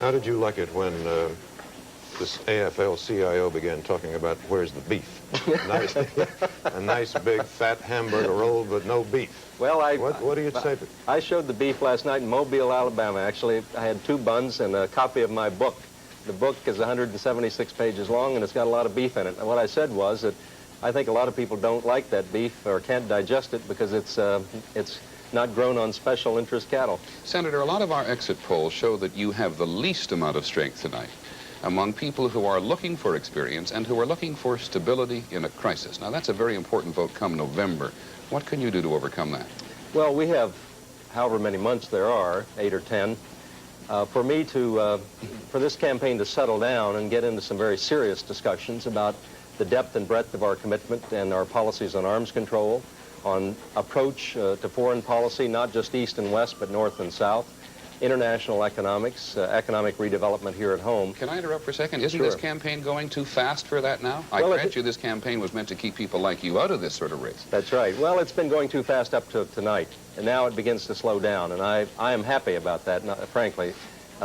How did you like it when this AFL-CIO began talking about where's the beef? Nice, a nice big fat hamburger roll, but no beef. Well, what do you say to it? I showed the beef last night in Mobile, Alabama. Actually, I had 2 buns and a copy of my book. The book is 176 pages long, and it's got a lot of beef in it. And what I said was that I think a lot of people don't like that beef or can't digest it because it's not grown on special interest cattle. Senator, a lot of our exit polls show that you have the least amount of strength tonight among people who are looking for experience and who are looking for stability in a crisis. Now, that's a very important vote come November. What can you do to overcome that? Well, we have however many months there are, 8 or 10. For this campaign to settle down and get into some very serious discussions about the depth and breadth of our commitment and our policies on arms control, on approach to foreign policy, not just east and west, but north and south, international economics, economic redevelopment here at home. Can I interrupt for a second? Isn't Sure. this campaign going too fast for that now? I grant you this campaign was meant to keep people like you out of this sort of race. That's right. Well, it's been going too fast up to tonight, and now it begins to slow down, and I am happy about that, frankly.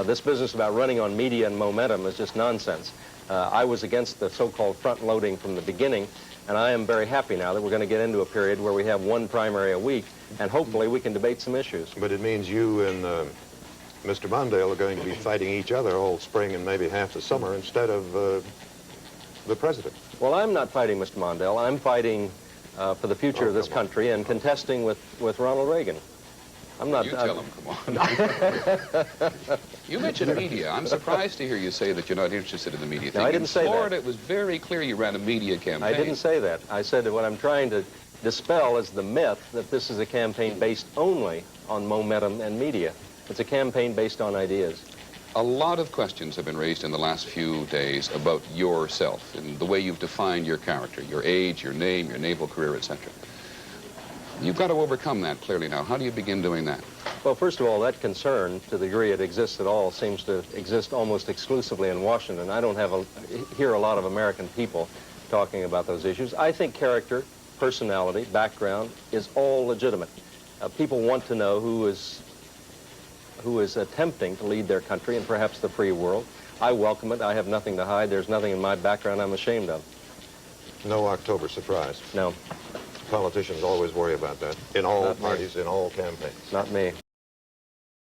This business about running on media and momentum is just nonsense. I was against the so-called front-loading from the beginning, and I am very happy now that we're going to get into a period where we have 1 primary a week, and hopefully we can debate some issues. But it means you and Mr. Mondale are going to be fighting each other all spring and maybe half the summer instead of the president. Well, I'm not fighting Mr. Mondale. I'm fighting for the future of this country and contesting with Ronald Reagan. I'm not... You tell him, come on. You mentioned media. I'm surprised to hear you say that you're not interested in the media thing. No, I didn't say that. In Florida, it was very clear you ran a media campaign. I didn't say that. I said that what I'm trying to dispel is the myth that this is a campaign based only on momentum and media. It's a campaign based on ideas. A lot of questions have been raised in the last few days about yourself and the way you've defined your character, your age, your name, your naval career, etc. You've got to overcome that clearly now. How do you begin doing that? Well, first of all, that concern, to the degree it exists at all, seems to exist almost exclusively in Washington. I don't hear a lot of American people talking about those issues. I think character, personality, background is all legitimate. People want to know who is attempting to lead their country and perhaps the free world. I welcome it. I have nothing to hide. There's nothing in my background I'm ashamed of. No October surprise. No. Politicians always worry about that in all parties, in all campaigns. Not me.